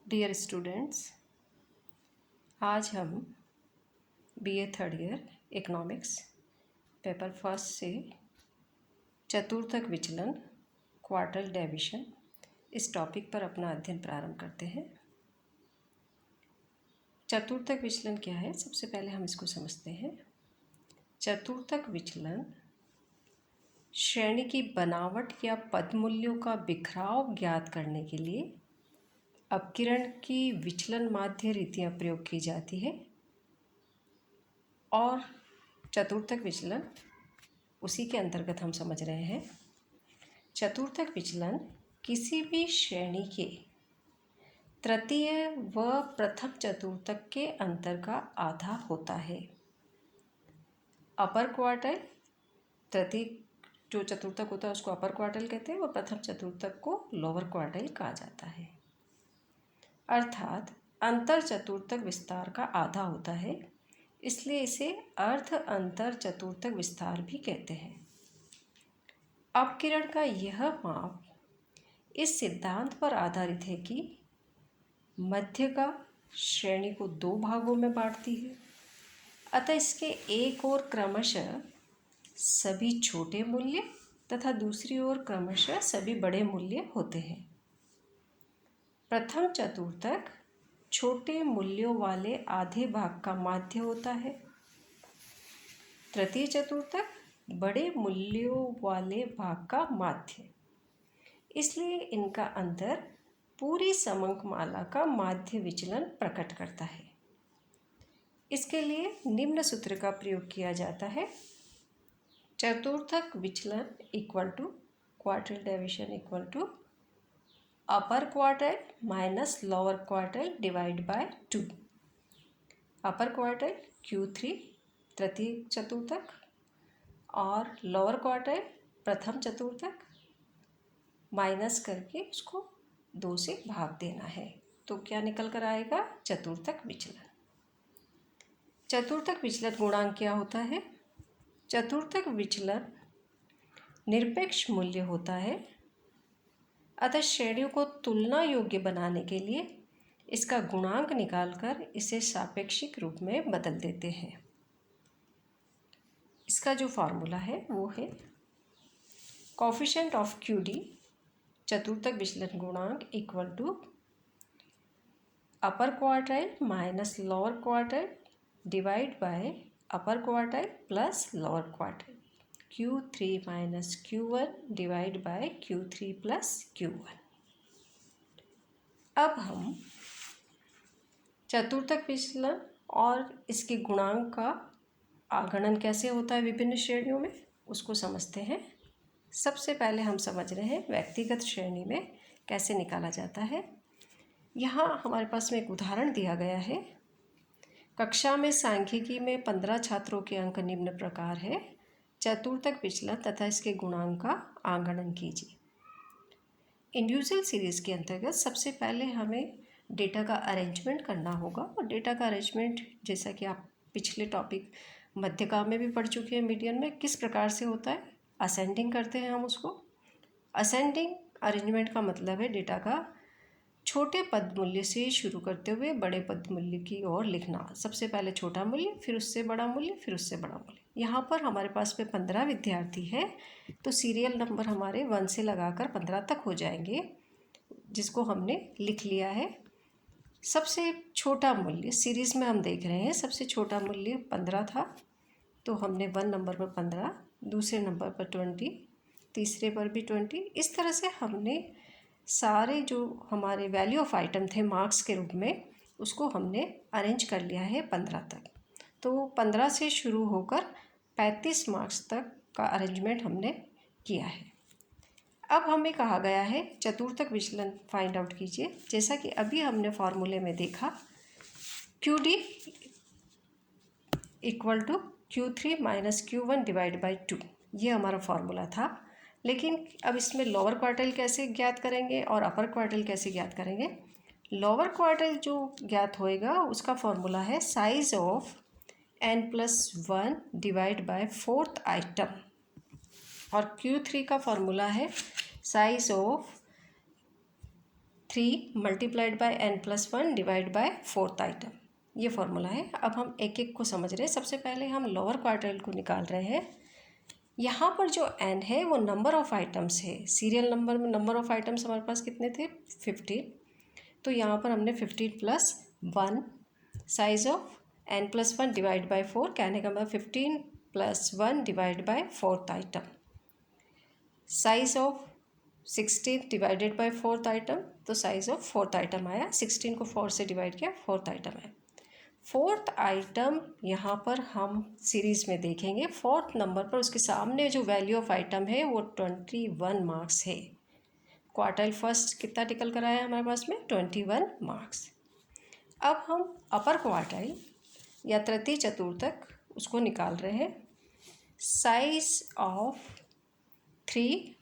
Dear students, आज हम BA third year economics paper first से चतुर्थक विचलन क्वार्टल डेविएशन इस टॉपिक पर अपना अध्ययन प्रारंभ करते हैं। चतुर्थक विचलन क्या है, सबसे पहले हम इसको समझते हैं। चतुर्थक विचलन श्रेणी की बनावट या पदमूल्यों का बिखराव ज्ञात करने के लिए अपकिरण की विचलन माध्य रीतियाँ प्रयोग की जाती है और चतुर्थक विचलन उसी के अंतर्गत हम समझ रहे हैं। चतुर्थक विचलन किसी भी श्रेणी के तृतीय व प्रथम चतुर्थक के अंतर का आधा होता है। अपर क्वार्टाइल, तृतीय जो चतुर्थक होता है उसको अपर क्वार्टाइल कहते हैं और प्रथम चतुर्थक को लोअर क्वार्टाइल कहा जाता है। अर्थात अंतर चतुर्थक विस्तार का आधा होता है, इसलिए इसे अर्ध अंतर चतुर्थक विस्तार भी कहते हैं। अपकिरण का यह माप इस सिद्धांत पर आधारित है कि मध्यका श्रेणी को दो भागों में बांटती है, अतः इसके एक ओर क्रमशः सभी छोटे मूल्य तथा दूसरी ओर क्रमशः सभी बड़े मूल्य होते हैं। प्रथम चतुर्थक छोटे मूल्यों वाले आधे भाग का माध्य होता है। तृतीय चतुर्थक बड़े मूल्यों वाले भाग का माध्य, इसलिए इनका अंतर पूरी समंकमाला का माध्य विचलन प्रकट करता है। इसके लिए निम्न सूत्र का प्रयोग किया जाता है। चतुर्थक विचलन equal to quartile deviation equal to upper quartile minus lower quartile divide by 2। Upper quartile Q3 तृतीय चतुर्थक और लोअर क्वार्टाइल प्रथम चतुर्थक माइनस करके उसको 2 से भाग देना है, तो क्या निकल कर आएगा? चतुर्थक विचलन। चतुर्थक विचलन गुणांक क्या होता है? चतुर्थक विचलन निरपेक्ष मूल्य होता है, अतः श्रेणियों को तुलना योग्य बनाने के लिए इसका गुणांक निकालकर इसे सापेक्षिक रूप में बदल देते हैं। इसका जो फार्मूला है वो है कोएफिशिएंट ऑफ QD चतुर्थक विचलन गुणांक equal to upper quartile minus lower quartile divide by upper quartile plus lower quartile Q3 minus Q1 divide by Q3 plus Q1। अब हम चतुर्थक विचलन और इसके गुणांक का आगणन कैसे होता है विभिन्न श्रेणियों में, उसको समझते हैं। सबसे पहले हम समझ रहे हैं व्यक्तिगत श्रेणी में कैसे निकाला जाता है। यहाँ हमारे पास में एक उदाहरण दिया गया है। कक्षा में सांख्यिकी में 15 छात्रों के अंक निम्न प्रकार है। चतुर्थक विचलन तथा इसके गुणांक का आगणन कीजिए। इंडिविजुअल सीरीज़ के अंतर्गत सबसे पहले हमें डेटा का अरेंजमेंट करना होगा और डेटा का अरेंजमेंट जैसा कि आप पिछले टॉपिक मध्यका में भी पढ़ चुके हैं, मीडियन में किस प्रकार से होता है। असेंडिंग करते हैं हम उसको। असेंडिंग अरेंजमेंट का मतलब है डेटा का छोटे पद मूल्य से शुरू करते हुए बड़े पद मूल्य की ओर लिखना। सबसे पहले छोटा मूल्य, फिर उससे बड़ा मूल्य, फिर उससे बड़ा मूल्य। यहाँ पर हमारे पास में 15 विद्यार्थी है, तो सीरियल नंबर हमारे 1 से लगाकर 15 तक हो जाएंगे, जिसको हमने लिख लिया है। सबसे छोटा मूल्य सीरीज़ में हम देख रहे हैं, सबसे छोटा मूल्य 15 था, तो हमने 1 नंबर पर 15, दूसरे नंबर पर 20, तीसरे पर भी 20। इस तरह से हमने सारे जो हमारे वैल्यू ऑफ आइटम थे मार्क्स के रूप में, उसको हमने अरेंज कर लिया है 15 तक। तो 15 से शुरू होकर 35 मार्क्स तक का अरेंजमेंट हमने किया है। अब हमें कहा गया है चतुर्थक विचलन फाइंड आउट कीजिए। जैसा कि अभी हमने फॉर्मूले में देखा, QD equal to Q3 minus Q1 divide by 2, ये हमारा फॉर्मूला था। लेकिन अब इसमें लोअर क्वार्टाइल कैसे ज्ञात करेंगे और अपर क्वार्टाइल कैसे ज्ञात करेंगे। लोअर क्वार्टाइल जो ज्ञात होएगा उसका फॉर्मूला है size of n+1 divide by 4th item, और Q3 का फॉर्मूला है size of 3 multiplied by n+1 divide by 4th item, ये फॉर्मूला है। अब हम एक एक को समझ रहे हैं। सबसे पहले हम लोअर क्वार्टाइल को निकाल रहे हैं। यहाँ पर जो n है वो नंबर ऑफ़ आइटम्स है। सीरियल नंबर में नंबर ऑफ़ आइटम्स हमारे पास कितने थे? 15। तो यहाँ पर हमने 15 + 1 size of n+1 divide by 4, कहने का मतलब 15 + 1 divide by 4th item. Size of 16 divided by 4th item, तो साइज ऑफ 4th आइटम आया। 16 को 4 से डिवाइड किया, 4th आइटम है। 4th आइटम यहाँ पर हम सीरीज़ में देखेंगे। 4th नंबर पर उसके सामने जो वैल्यू ऑफ आइटम है वो 21 मार्क्स है। क्वार्टाइल फर्स्ट कितना निकल कर आया हमारे पास में? 21 मार्क्स। अब हम अपर क्वार्टाइल या तृतीय चतुर्थक उसको निकाल रहे हैं। Size of 3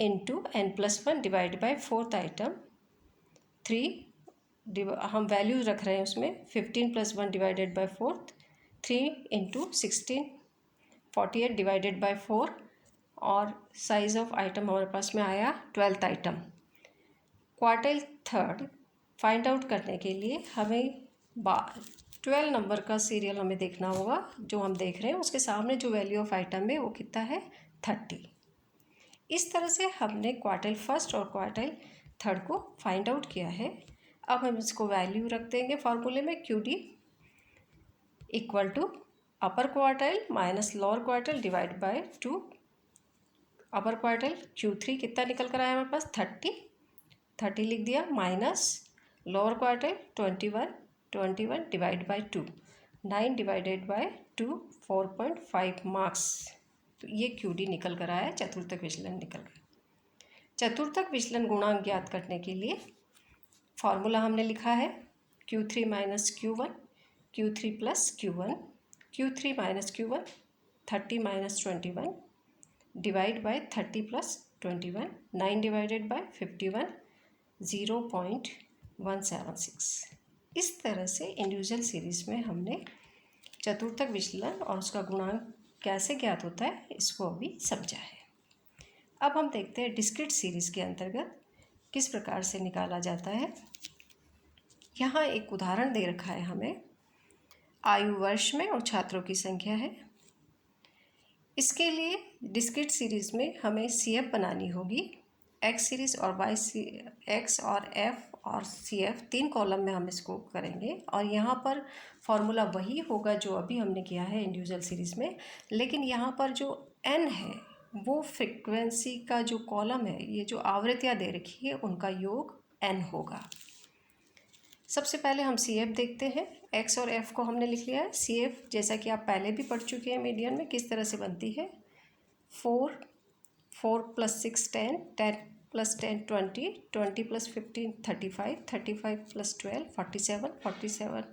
into n+1 divide by 4th item. 3 हम वैल्यू रख रहे हैं उसमें 15 + 1 divided by 4th, 3 into 16 48 divided by 4, और साइज ऑफ आइटम हमारे पास में आया 12th item. Quartile third find out करने के लिए हमें 12 नंबर का सीरियल हमें देखना होगा। जो हम देख रहे हैं उसके सामने जो वैल्यू ऑफ आइटम है वो कितना है? 30। इस तरह से हमने क्वार्टाइल फर्स्ट और क्वार्टाइल थर्ड को फाइंड आउट किया है। अब हम इसको वैल्यू रख देंगे फार्मूले में। QD = upper quartile minus lower quartile divide by 2। Upper quartile Q3 कितना निकल कर आया हमारे पास? 30 लिख दिया, minus lower quartile 21 divide by 2, 9 divided by 2, 4.5 marks. तो ये QD निकल कर आया, चतुर्थक विचलन निकल कर। चतुर्थक विचलन गुणांक ज्ञात करने के लिए फॉर्मूला हमने लिखा है Q3 - Q1, Q3 + Q1, Q3 - Q1, 30 - 21 divide by 30 + 21, 9 divided by 51, 0.176। इस तरह से इंडिविजुअल सीरीज़ में हमने चतुर्थक विचलन और उसका गुणांक कैसे ज्ञात होता है इसको अभी समझा है। अब हम देखते हैं डिस्क्रीट सीरीज़ के अंतर्गत किस प्रकार से निकाला जाता है। यहाँ एक उदाहरण दे रखा है हमें, आयु वर्ष में और छात्रों की संख्या है। इसके लिए डिस्क्रीट सीरीज़ में हमें CF बनानी होगी। X सीरीज़ और X और F और CF 3 कॉलम में हम इसको करेंगे, और यहाँ पर फॉर्मूला वही होगा जो अभी हमने किया है इंडिविजुअल सीरीज़ में, लेकिन यहाँ पर जो n है वो फ्रिक्वेंसी का जो कॉलम है, ये जो आवृत्तियाँ दे रखी है उनका योग n होगा। सबसे पहले हम CF देखते हैं। X और F को हमने लिख लिया है। CF जैसा कि आप पहले भी पढ़ चुके हैं मीडियन में, किस तरह से बनती है? 4 + 6 10, 10 + 10 20, 20 + 15 35, 35 + 12 47, 47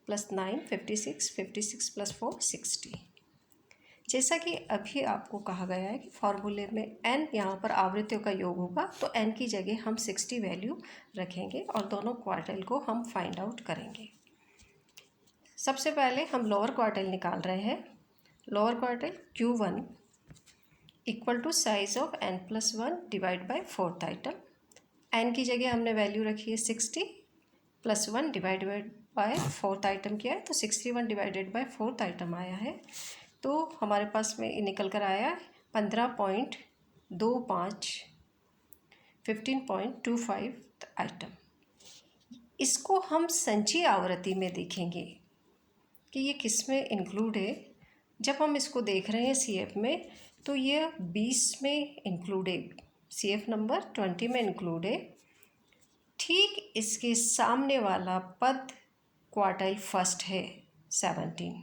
+ 9 56, 56 + 4 60। जैसा कि अभी आपको कहा गया है कि फॉर्मूले में n यहाँ पर आवृत्तियों का योग होगा, तो n की जगह हम 60 वैल्यू रखेंगे और दोनों क्वार्टाइल को हम फाइंड आउट करेंगे। सबसे पहले हम लोअर क्वार्टाइल निकाल रहे हैं। Lower quartile Q1 = size of n+1 divide by 4th item. n की जगह हमने वैल्यू रखी है 60 + 1 डिवाइडेड बाय 4th आइटम किया है, तो 61 डिवाइडेड बाय 4th आइटम आया है। तो हमारे पास में निकल कर आया 15.25, 15.25 आइटम। इसको हम संचयी आवृत्ति में देखेंगे कि ये किस में इंक्लूड है। जब हम इसको देख रहे हैं CF में, तो ये 20 में इंक्लूड है, CF नंबर 20 में इंक्लूड है। ठीक इसके सामने वाला पद क्वार्टाइल फर्स्ट है 17।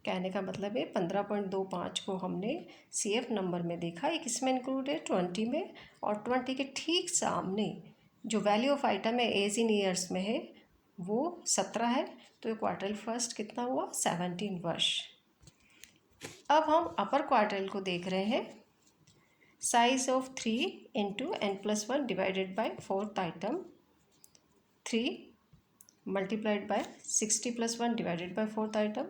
कहने का मतलब है 15.25 को हमने CF नंबर में देखा, ये किस में इंक्लूड है? 20 में। और 20 के ठीक सामने जो वैल्यू ऑफ आइटम है एज इन ईयर्स में है वो 17 है, तो ये क्वार्टाइल फर्स्ट कितना हुआ? 17 वर्ष। अब हम अपर क्वार्टाइल को देख रहे हैं। Size of 3 into n+1 divided by 4th item, 3 multiplied by 60 + 1 divided by 4th item,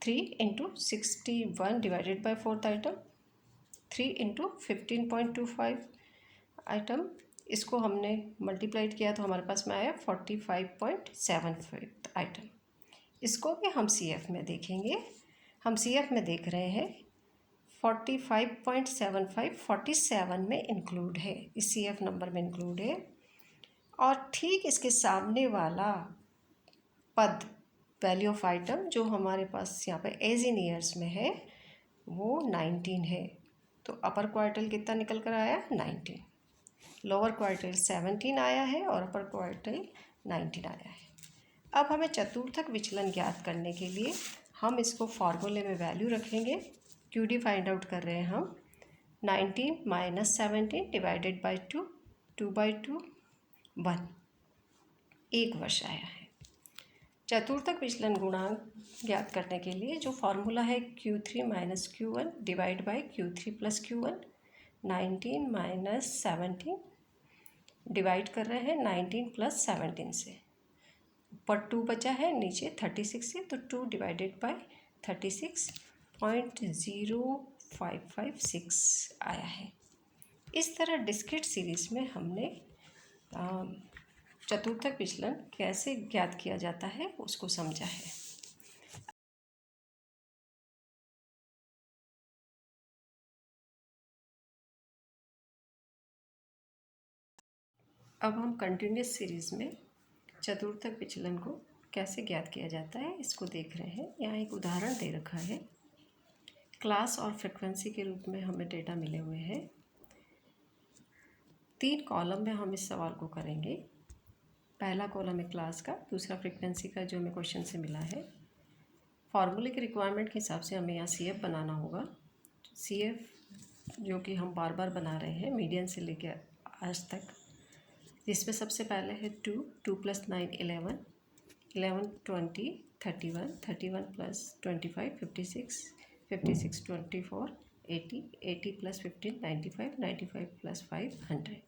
3 into 61 divided by 4th item, 3 into 15.25 item. इसको हमने मल्टीप्लाइड किया तो हमारे पास में आया 45.75 आइटम। इसको भी हम CF में देखेंगे। हम CF में देख रहे हैं 45.75 47 में इंक्लूड है, इस CF नंबर में इंक्लूड है। और ठीक इसके सामने वाला पद वैल्यू ऑफ आइटम जो हमारे पास यहाँ पे एज इन ईयर्स में है वो 19 है। तो अपर क्वार्टल कितना निकल कर आया 19, लोअर क्वार्टल 17 आया है और अपर क्वार्टल 19 आया है। अब हमें चतुर्थक विचलन ज्ञात करने के लिए हम इसको फॉर्मूले में वैल्यू रखेंगे। QD फाइंड आउट कर रहे हैं हम। 19 माइनस 17 डिवाइडेड बाई 2, 2/2, 1, 1 वर्ष आया है। चतुर्थक विचलन गुणांक ज्ञात करने के लिए जो फार्मूला है Q3 minus Q1 divide by Q3 plus Q1, 19 minus 17 divide कर रहे हैं 19 प्लस 17 से, ऊपर 2 बचा है नीचे 36 से, तो 2 डिवाइडेड बाई 36.0556 आया है। इस तरह डिस्क्रीट सीरीज में हमने चतुर्थक विचलन कैसे ज्ञात किया जाता है उसको समझा है। अब हम कंटिन्यूस सीरीज में चतुर्थक विचलन को कैसे ज्ञात किया जाता है इसको देख रहे हैं। यहाँ एक उदाहरण दे रखा है। क्लास और फ्रिक्वेंसी के रूप में हमें डेटा मिले हुए हैं। 3 कॉलम में हम इस सवाल को करेंगे। पहला कॉलम है क्लास का, दूसरा फ्रिक्वेंसी का जो हमें क्वेश्चन से मिला है। फार्मूले के रिक्वायरमेंट के हिसाब से हमें यहाँ CF बनाना होगा। CF जो कि हम बार बार बना रहे हैं मीडियन से लेकर आज तक, जिसमें सबसे पहले है 2, 2 + 9 11, 11 20 31, 31 + 25 56, 56 24 80, 80 + 15 95, 95 + 5 100।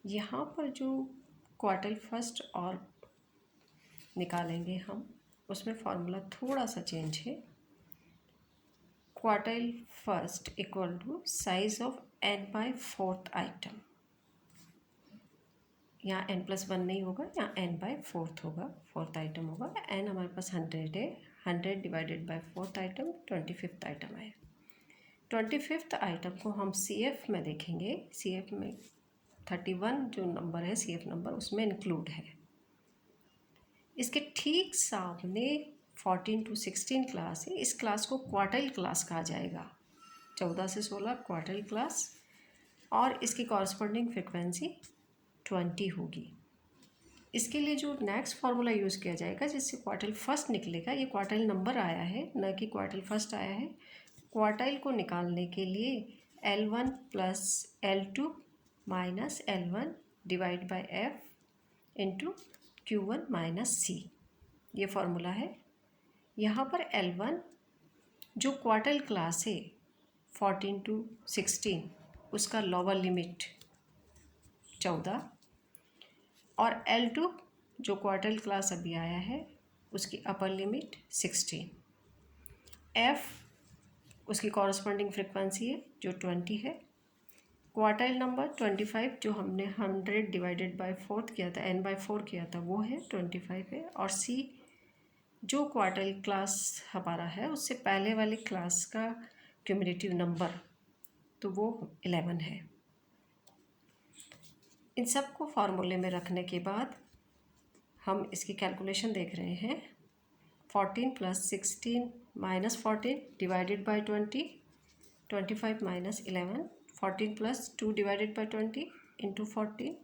यहाँ पर जो क्वार्टल फर्स्ट और निकालेंगे हम, उसमें फार्मूला थोड़ा सा चेंज है। Quartile first equal to size of n/4 item. यहाँ n+1 नहीं होगा, यहाँ n/4 होगा, 4th आइटम होगा। n हमारे पास 100 है, 100 divided by 4th item 25th item है। 25th आइटम को हम CF में देखेंगे। CF में 31 जो नंबर है CF नंबर उसमें इंक्लूड है। इसके ठीक सामने 14 to 16 क्लास है। इस क्लास को क्वार्टाइल क्लास कहा जाएगा। 14 से 16 क्वार्टाइल क्लास, और इसकी कॉरस्पॉन्डिंग फ्रिक्वेंसी 20 होगी। इसके लिए जो नेक्स्ट फार्मूला यूज़ किया जाएगा जिससे क्वार्टाइल फर्स्ट निकलेगा, ये क्वार्टाइल नंबर आया है न कि क्वार्टाइल फर्स्ट आया है। क्वार्टाइल को निकालने के लिए L1 + L2 minus L1 divide by F into Q1 minus C, ये फार्मूला है। यहाँ पर L1 जो क्वार्टाइल क्लास है 14 to 16 उसका लोअर लिमिट 14, और L2 जो क्वार्टाइल क्लास अभी आया है उसकी अपर लिमिट 16। F उसकी कॉरस्पॉन्डिंग फ्रिक्वेंसी है जो 20 है। क्वार्टाइल नंबर 25 जो हमने 100 डिवाइडेड बाय 4 किया था, n/4 किया था, वो है 25 है। और C जो क्वार्टाइल क्लास हमारा है उससे पहले वाले क्लास का क्यूमुलेटिव नंबर, तो वो 11 है। इन सब को फार्मूले में रखने के बाद हम इसकी कैलकुलेशन देख रहे हैं। 14 + 16 - 14 divided by 20, 25 - 11, 14 + 2 divided by 20 into 14,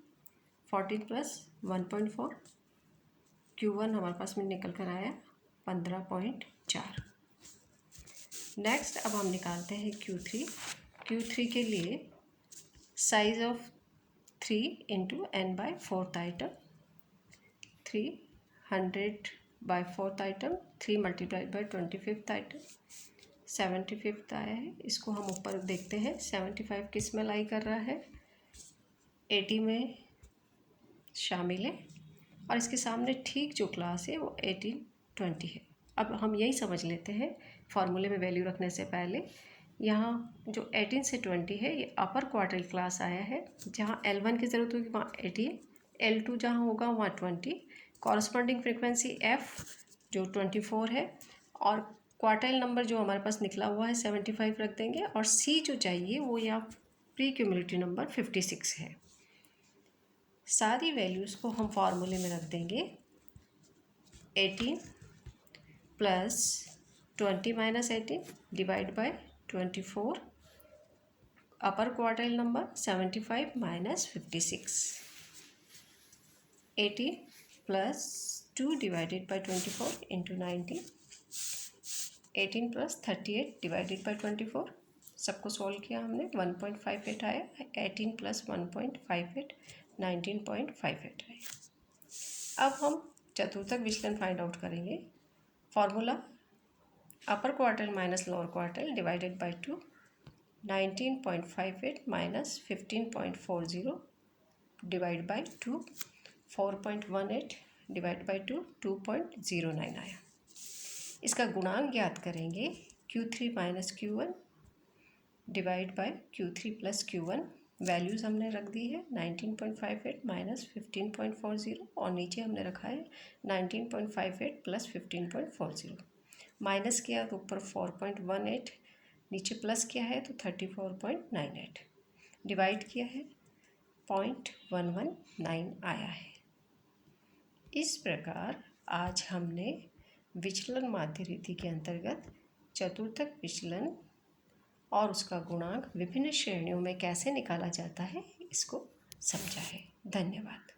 14 + 1.4, Q1 हमारे पास में निकल कर आया 15.4। नेक्स्ट अब हम निकालते हैं Q3। Q3 के लिए size of 3 into n/4 item, 300/4 item, 3 multiplied by 25th item, 75th आया है। इसको हम ऊपर देखते हैं 75 किस में लाई कर रहा है, 80 में शामिल है, और इसके सामने ठीक जो क्लास है वो 18 20 है। अब हम यही समझ लेते हैं फार्मूले में वैल्यू रखने से पहले यहाँ जो 18 से 20 है ये अपर क्वार्टाइल क्लास आया है। जहाँ L1 की ज़रूरत होगी वहाँ 18, L2 जहाँ होगा वहाँ 20, कॉरस्पॉन्डिंग फ्रिक्वेंसी F जो 24 है, और क्वार्टाइल नंबर जो हमारे पास निकला हुआ है 75 रख देंगे, और C जो चाहिए वो यहाँ प्री क्यूमुलेटिव नंबर 56 है। सारी वैल्यूज़ को हम फार्मूले में रख देंगे। 18 plus 20 minus 18 divide by 24, upper quartile number 75 minus 56, 18 plus 2 divided by 24 into 19, 18 plus 38 divided by 24, सबको सॉल्व किया हमने, 1.58 आया। 18 प्लस 1.58 19.58 आया। अब हम चतुर्थक विचलन फाइंड आउट करेंगे। Formula upper quartile minus lower quartile divided by 2, 19.58 minus 15.40 divide by 2, 4.18 divide by 2, 2.09 आया। इसका गुणांक ज्ञात करेंगे। Q3 minus Q1 divide by Q3 plus Q1, values हमने रख दी है 19.58 माइनस 15.40, और नीचे हमने रखा है 19.58 प्लस 15.40। माइनस किया तो ऊपर 4.18, नीचे प्लस किया है तो 34.98, डिवाइड किया है 0.119 आया है। इस प्रकार आज हमने विचलन माध्य रीति के अंतर्गत चतुर्थक विचलन और उसका गुणांक विभिन्न श्रेणियों में कैसे निकाला जाता है इसको समझा है। धन्यवाद।